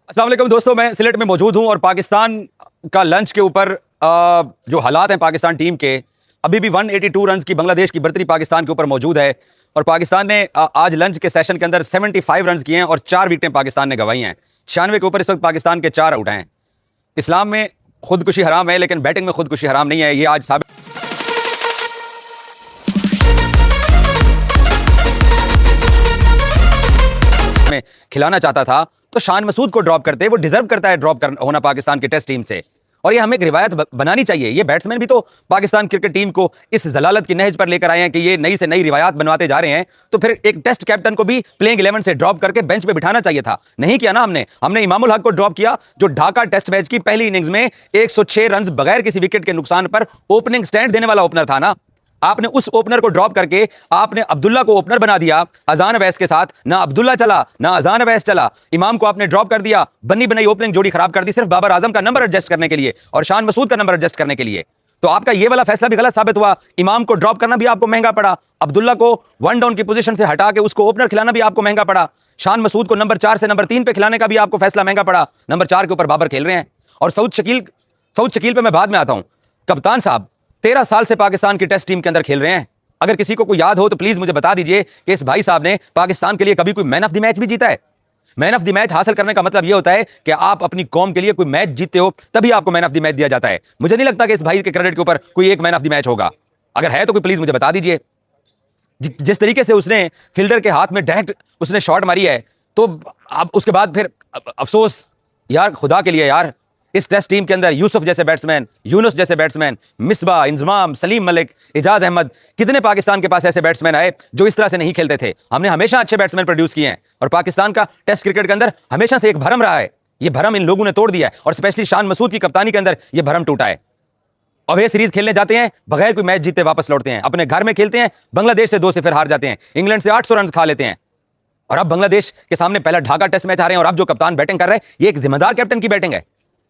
अस्सलाम वालेकुम दोस्तों, मैं सिलेट में मौजूद हूं और पाकिस्तान का लंच के ऊपर जो हालात हैं पाकिस्तान टीम के, अभी भी 182 रन की बांग्लादेश की बढ़तरी पाकिस्तान के ऊपर मौजूद है। और पाकिस्तान ने आज लंच के सेशन के अंदर 75 रन किए हैं और 4 विकेटें पाकिस्तान ने गंवाई हैं। 96 के ऊपर इस वक्त पाकिस्तान के 4 आउट हैं। इस्लाम में खुदकुशी हराम है, लेकिन बैटिंग में खुदकुशी हराम नहीं है, ये आज साबित में खिलाना चाहता था तो शान मसूद को ड्रॉप करते, वो डिजर्व करता है ड्रॉप होना पाकिस्तान की टेस्ट टीम से। और ये हमें एक रिवायत बनानी चाहिए। ये बैट्समैन भी तो पाकिस्तान क्रिकेट टीम को इस जलालत की नहज पर लेकर आए हैं कि ये नई से नई रिवायात बनवाते जा रहे हैं, तो फिर एक टेस्ट कैप्टन को भी प्लेइंग 11 से ड्रॉप करके बेंच पे बिठाना चाहिए था। नहीं किया ना हमने इमामुल हक को ड्रॉप किया, जो ढाका टेस्ट मैच की पहली इनिंग्स में 106 रन बगैर किसी विकेट के नुकसान पर ओपनिंग स्टैंड देने वाला ओपनर था ना। आपने उस ओपनर को ड्रॉप करके आपने अब्दुल्ला को ओपनर बना दिया अजान अवैस के साथ। ना अब्दुल्ला चला ना अजान अवैस चला, इमाम को आपने ड्रॉप कर दिया, बन्नी बनाई ओपनिंग जोड़ी खराब कर दी सिर्फ बाबर आजम का नंबर एडजस्ट करने के लिए और शान मसूद का नंबर एडजस्ट करने के लिए। तो आपका ये वाला फैसला भी गलत साबित हुआ। इमाम को ड्रॉप करना भी आपको महंगा पड़ा, अब्दुल्ला को 1 डाउन की पोजीशन से हटा के उसको ओपनर खिलाना भी आपको महंगा पड़ा, शान मसूद को नंबर 4 से नंबर 3 पे खिलाने का भी आपको फैसला महंगा पड़ा। नंबर 4 के ऊपर बाबर खेल रहे हैं। और सऊद शकील पे मैं बाद में आता हूं। कप्तान साहब 13 साल से पाकिस्तान की टेस्ट टीम के अंदर खेल रहे हैं। अगर किसी को कोई याद हो तो प्लीज मुझे बता दीजिए कि इस भाई साहब ने पाकिस्तान के लिए कभी कोई मैन ऑफ द मैच भी जीता है। मैन ऑफ द मैच हासिल करने का मतलब यह होता है कि आप अपनी कौम के लिए कोई मैच जीतते हो, तभी आपको मैन ऑफ द मैच दिया जाता है। मुझे नहीं लगता कि इस भाई के क्रेडिट के ऊपर कोई एक मैन ऑफ द मैच होगा। अगर है तो कोई प्लीज मुझे बता दीजिए। जिस तरीके से उसने फील्डर के हाथ में डायरेक्ट उसने शॉट मारी है, तो अब उसके बाद फिर अफसोस यार, खुदा के लिए यार, इस टेस्ट टीम के अंदर यूसुफ जैसे बैट्समैन, यूनुस जैसे बैट्समैन, मिसबा, इंजमाम, सलीम मलिक, इजाज अहमद, कितने पाकिस्तान के पास ऐसे बैट्समैन आए जो इस तरह से नहीं खेलते थे। हमने हमेशा अच्छे बैट्समैन प्रोड्यूस किए हैं और पाकिस्तान का टेस्ट क्रिकेट के अंदर हमेशा से एक भरम रहा है। ये भरम इन लोगों ने तोड़ दिया है और स्पेशली शान मसूद की कप्तानी के अंदर यह भरम टूटा है। और वे सीरीज खेलने जाते हैं, बगैर कोई मैच जीते वापस लौटते हैं, अपने घर में खेलते हैं, बांग्लादेश से 2-0 हार जाते हैं, इंग्लैंड से 800 रन खा लेते हैं। और अब बांग्लादेश के सामने पहला ढाका टेस्ट मैच आ रहे हैं और अब जो कप्तान बैटिंग कर रहे हैं, ये एक जिम्मेदार कैप्टन की बैटिंग है।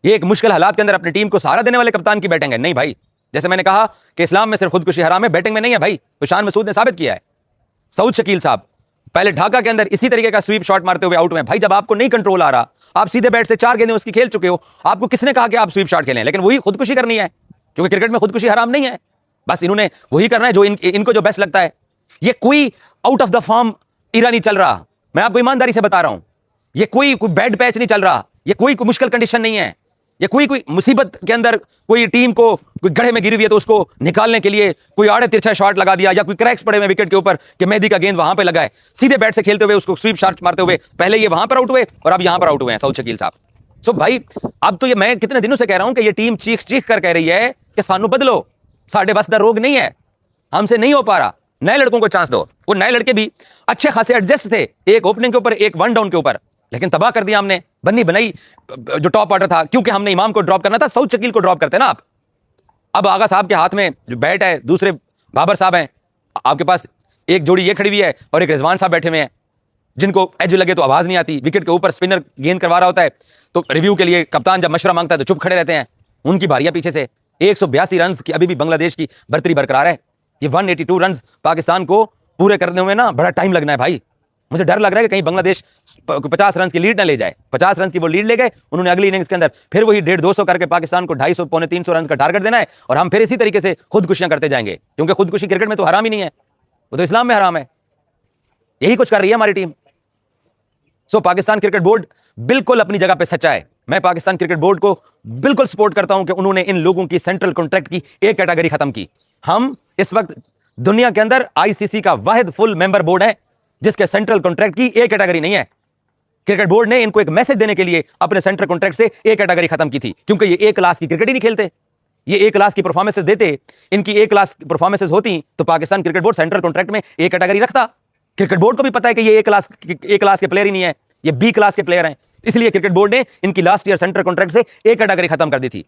ये एक मुश्किल हालात के अंदर अपनी टीम को सहारा देने वाले कप्तान की बैटिंग है। नहीं भाई, जैसे मैंने कहा कि इस्लाम में सिर्फ खुदकुशी हराम है, बैटिंग में नहीं है भाई। तो शान मसूद ने साबित किया है। सऊद शकील साहब पहले ढाका के अंदर इसी तरीके का स्वीप शॉट मारते हुए आउट में। भाई जब आपको नहीं कंट्रोल आ रहा, आप सीधे बैट से 4 गेंदें उसकी खेल चुके हो, आपको किसने कहा कि आप स्वीप शॉट खेलें? लेकिन वही खुदकुशी करनी है, क्योंकि क्रिकेट में खुदकुशी हराम नहीं है। बस इन्होंने वही करना है जो इनको जो बेस्ट लगता है। ये कोई आउट ऑफ द फॉर्म इरा नहीं चल रहा, मैं आपको ईमानदारी से बता रहा हूं। ये कोई बैड पैच नहीं चल रहा, ये कोई मुश्किल कंडीशन नहीं है, ये कोई मुसीबत के अंदर कोई टीम को कोई गड्ढे में गिरी हुई है तो उसको निकालने के लिए कोई आड़े तिरछा शॉट लगा दिया या कोई क्रैक्स पड़े हुए विकेट के ऊपर कि मेहदी का गेंद वहां पे लगा है। सीधे बैट से खेलते हुए उसको स्वीप शॉट मारते हुए पहले ये वहां पर आउट हुए और अब यहां पर आउट हुए हैं सऊद शकील साहब। सो भाई अब तो ये मैं कितने दिनों से कह रहा हूं कि ये टीम चीख चीख कर कह रही है कि सानू बदलो, साढ़े बस दा रोग नहीं है, हमसे नहीं हो पा रहा, नए लड़कों को चांस दो। वो नए लड़के भी अच्छे खासे एडजस्ट थे, एक ओपनिंग के ऊपर एक 1 डाउन के ऊपर, लेकिन तबाह कर दिया हमने। बन्नी बनाई जो टॉप ऑर्डर था, क्योंकि हमने इमाम को ड्रॉप करना था, सऊद शकील को ड्रॉप करते ना आप। अब आगा साहब के हाथ में जो बैट है, दूसरे बाबर साहब हैं, आपके पास एक जोड़ी ये खड़ी हुई है और एक रिजवान साहब बैठे हुए हैं जिनको एज लगे तो आवाज नहीं आती। विकेट के ऊपर स्पिनर गेंद करवा रहा होता है तो रिव्यू के लिए कप्तान जब मशवरा मांगता है तो चुप खड़े रहते हैं। उनकी बारियां पीछे से 182 रन की अभी भी बांग्लादेश की बढ़तरी बरकरार है। ये 182 रन पाकिस्तान को पूरे करने में ना बड़ा टाइम लगना है भाई। मुझे डर लग रहा है कि कहीं बांग्लादेश 50 रन की लीड ना ले जाए। 50 रन की वो लीड ले गए, उन्होंने अगली इनिंग्स के अंदर फिर वही 150-200 करके पाकिस्तान को 250 पौने 300 रन का टारगेट देना है और हम फिर इसी तरीके से खुदकुशियां करते जाएंगे, क्योंकि खुदकुशी क्रिकेट में तो हराम ही नहीं है, वो तो इस्लाम में हराम है। यही कुछ कर रही है हमारी टीम। सो पाकिस्तान क्रिकेट बोर्ड बिल्कुल अपनी जगह पे सच्चा है। मैं पाकिस्तान क्रिकेट बोर्ड को बिल्कुल सपोर्ट करता हूं कि उन्होंने इन लोगों की सेंट्रल कॉन्ट्रैक्ट की एक कैटेगरी खत्म की। हम इस वक्त दुनिया के अंदर आईसीसी का वाहिद फुल मेंबर बोर्ड है जिसके सेंट्रल कॉन्ट्रैक्ट की एक कैटेगरी नहीं है। क्रिकेट बोर्ड ने इनको एक मैसेज देने के लिए अपने सेंट्रल कॉन्ट्रैक्ट से एक कैटेगरी खत्म की थी, क्योंकि ये एक क्लास की क्रिकेट ही नहीं खेलते। ये एक क्लास की परफॉर्मेंसेस देते, इनकी एक क्लास की परफॉर्मेंसेस होती तो Pakistan cricket board central contract में एक कैटेगरी रखता। क्रिकेट बोर्ड को भी पता है कि ये एक क्लास के प्लेयर ही नहीं है, ये बी क्लास के प्लेयर हैं, इसलिए क्रिकेट बोर्ड ने इनकी लास्ट ईयर सेंट्रल कॉन्ट्रैक्ट से एक कैटेगरी खत्म कर दी थी।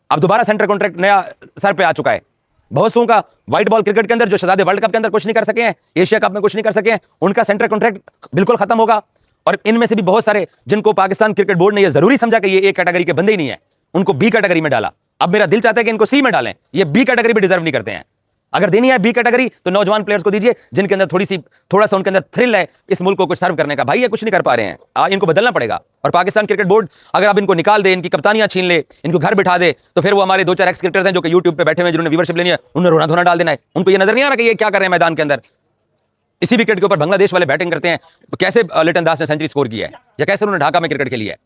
अब दोबारा सेंट्रल कॉन्ट्रैक्ट नया सर पे आ चुका है। बहुत सौ का व्हाइट बॉल क्रिकेट के अंदर जो शहजादे वर्ल्ड कप के अंदर कुछ नहीं कर सके हैं, एशिया कप में कुछ नहीं कर सके हैं, उनका सेंट्रल कॉन्ट्रैक्ट बिल्कुल खत्म होगा। और इनमें से भी बहुत सारे जिनको पाकिस्तान क्रिकेट बोर्ड ने यह जरूरी समझा कि ये एक कैटेगरी के बंदे ही नहीं है, उनको बी कैटेगरी में डाला। अब मेरा दिल चाहता है कि इनको सी में डालें, ये बी कैटेगरी भी डिजर्व नहीं करते हैं। अगर देनी है बी कैटेगरी तो नौजवान प्लेयर्स को दीजिए जिनके अंदर थोड़ा सा उनके अंदर थ्रिल है इस मुल्क को कुछ सर्व करने का। भाई ये कुछ नहीं कर पा रहे हैं, इनको बदलना पड़ेगा। और पाकिस्तान क्रिकेट बोर्ड अगर अब इनको निकाल दे, इनकी कप्तानियां छीन ले, इनको घर बिठा दे, तो फिर वो हमारे 2-4 एक्स क्रिकेटर्स हैं जो कि यूट्यूब पे बैठे हुए हैं, जिन्होंने व्यूवरशिप लेनी है, उन्हें रोना धोना डाल देना है। उनको ये नजर नहीं आ रहा कि ये क्या कर रहे हैं मैदान के अंदर। इसी विकेट के ऊपर बांग्लादेश वाले बैटिंग करते हैं, कैसे लिटन दास ने सेंचुरी स्कोर की है या कैसे उन्होंने ढाका में क्रिकेट खेली है।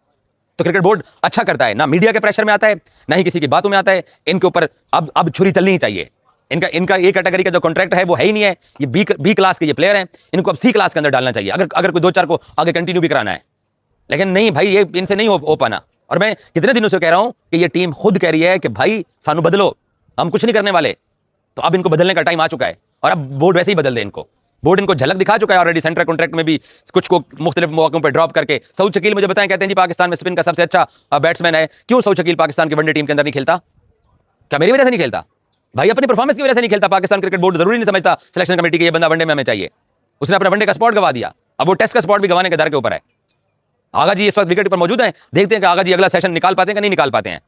तो क्रिकेट बोर्ड अच्छा करता है, ना मीडिया के प्रेशर में आता है, ना ही किसी की बातों में आता है। इनके ऊपर अब छुरी चलनी ही चाहिए। इनका ए कैटेगरी का जो कॉन्ट्रैक्ट है वो है ही नहीं है, ये बी क्लास के ये प्लेयर हैं, इनको अब सी क्लास के अंदर डालना चाहिए अगर कोई 2-4 को आगे कंटिन्यू भी कराना है। लेकिन नहीं भाई, ये इनसे नहीं हो पाना। और मैं कितने दिनों से कह रहा हूं कि ये टीम खुद कह रही है कि भाई सानू बदलो, हम कुछ नहीं करने वाले। तो अब इनको बदलने का टाइम आ चुका है और अब बोर्ड वैसे ही बदल दे इनको। बोर्ड इनको झलक दिखा चुका है ऑलरेडी, सेंट्रल कॉन्ट्रैक्ट में भी कुछ को मुख्तलिफ मौकों पर ड्रॉप करके। सऊद शकील मुझे बताएं, कहते हैं जी पाकिस्तान में स्पिन का सबसे अच्छा बैट्समैन है। क्यों सऊद शकील पाकिस्तान की वनडे टीम के अंदर नहीं खेलता? क्या मेरी वजह से नहीं खेलता? भाई अपनी परफॉर्मेंस की वजह से नहीं खेलता। पाकिस्तान क्रिकेट बोर्ड जरूरी नहीं समझता सिलेक्शन कमेटी के ये बंदा वनडे में हमें चाहिए। उसने अपना वनडे का स्पॉट गवा दिया, अब वो टेस्ट का स्पॉट भी गवाने के दर के ऊपर है। आगा जी इस वक्त विकेट पर मौजूद हैं, देखते हैं कि आगा जी अगला सेशन निकाल पाते हैं कि नहीं निकाल पाते हैं।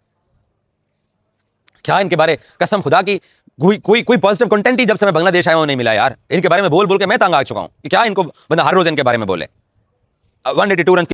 क्या इनके बारे, कसम खुदा की कोई पॉजिटिव कंटेंट ही जब से मैं बांग्लादेश आया हूं नहीं मिला यार। इनके बारे में बोल बोल के मैं तंग आ चुका हूं कि क्या इनको बंदा हर रोज इनके बारे में बोले। 182 रन